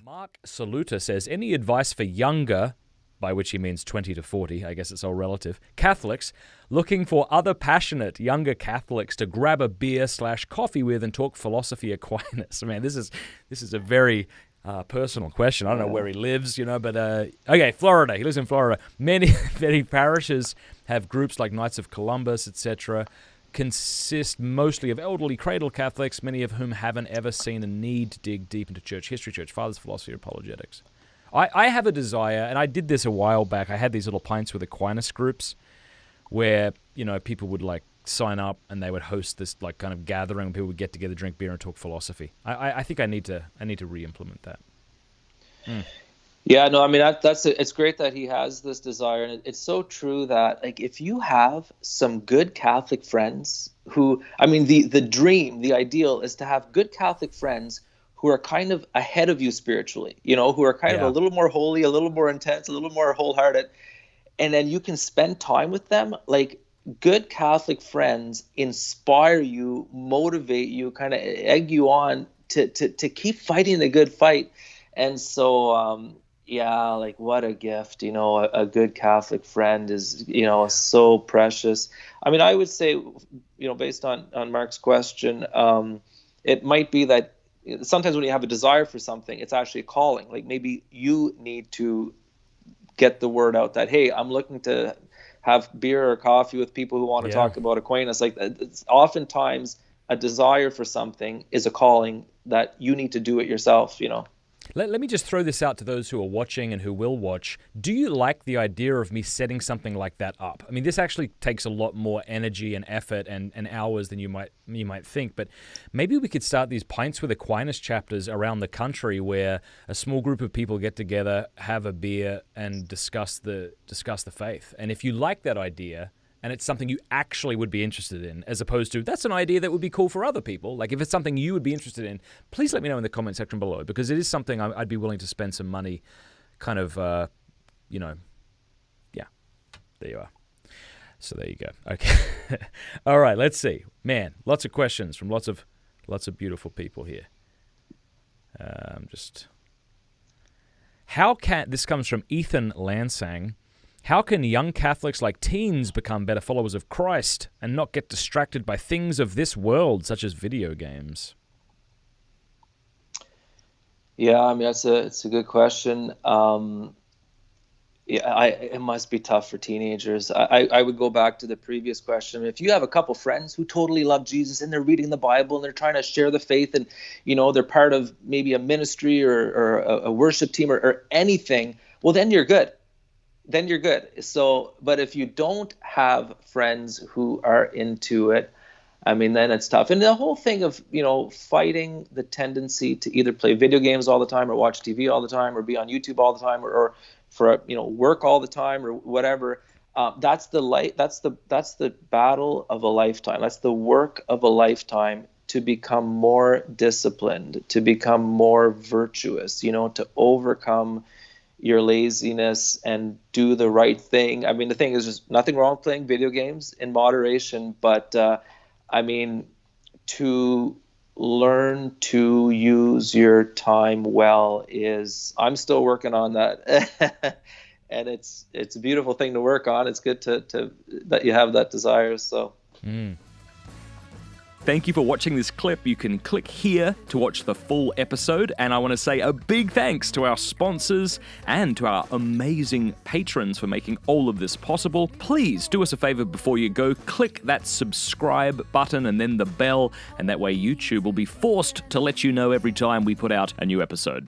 Mark Saluta says, any advice for younger, by which he means 20 to 40, I guess it's all relative, Catholics looking for other passionate younger Catholics to grab a beer/coffee with and talk philosophy Aquinas? Man, this is a very personal question. I don't know where he lives, but okay, Florida. He lives in Florida. Many parishes have groups like Knights of Columbus, etc., consist mostly of elderly cradle Catholics, many of whom haven't ever seen a need to dig deep into church history, church fathers, philosophy, or apologetics. I have a desire, and I did this a while back. I had these little Pints with Aquinas groups where, people would sign up and they would host this kind of gathering. People would get together, drink beer, and talk philosophy. I think I need to re-implement that. Yeah, no, I mean it's great that he has this desire, and it's so true that if you have some good Catholic friends who, the dream, the ideal is to have good Catholic friends who are kind of ahead of you spiritually, who are kind of a little more holy, a little more intense, a little more wholehearted, and then you can spend time with them. Good Catholic friends inspire you, motivate you, kind of egg you on to keep fighting the good fight. And so, what a gift, a good Catholic friend is, so precious. I would say, based on Mark's question, it might be that sometimes when you have a desire for something, it's actually a calling. Maybe you need to get the word out that, hey, I'm looking to have beer or coffee with people who want to talk about Aquinas. It's oftentimes a desire for something is a calling that you need to do it yourself, Let me just throw this out to those who are watching and who will watch. Do you like the idea of me setting something like that up? This actually takes a lot more energy and effort and hours than you might think, but maybe we could start these Pints with Aquinas chapters around the country where a small group of people get together, have a beer, and discuss the faith. And if you like that idea, and it's something you actually would be interested in, as opposed to, that's an idea that would be cool for other people. If it's something you would be interested in, please let me know in the comment section below, because it is something I'd be willing to spend some money kind of, there you are. So there you go. Okay. All right, let's see. Man, lots of questions from lots of beautiful people here. This comes from Ethan Lansang. How can young Catholics like teens become better followers of Christ and not get distracted by things of this world, such as video games? Yeah, it's a good question. It must be tough for teenagers. I would go back to the previous question. If you have a couple friends who totally love Jesus and they're reading the Bible and they're trying to share the faith and, they're part of maybe a ministry or a worship team or anything, well, then you're good. So, but if you don't have friends who are into it, then it's tough. And the whole thing of, fighting the tendency to either play video games all the time or watch TV all the time or be on YouTube all the time or for, work all the time or whatever. That's the battle of a lifetime. That's the work of a lifetime to become more disciplined, to become more virtuous, to overcome your laziness and do the right thing. The thing is, there's nothing wrong with playing video games in moderation, but to learn to use your time well I'm still working on that. And it's a beautiful thing to work on. It's good to that you have that desire. So. Thank you for watching this clip. You can click here to watch the full episode. And I want to say a big thanks to our sponsors and to our amazing patrons for making all of this possible. Please do us a favor before you go. Click that subscribe button and then the bell. And that way YouTube will be forced to let you know every time we put out a new episode.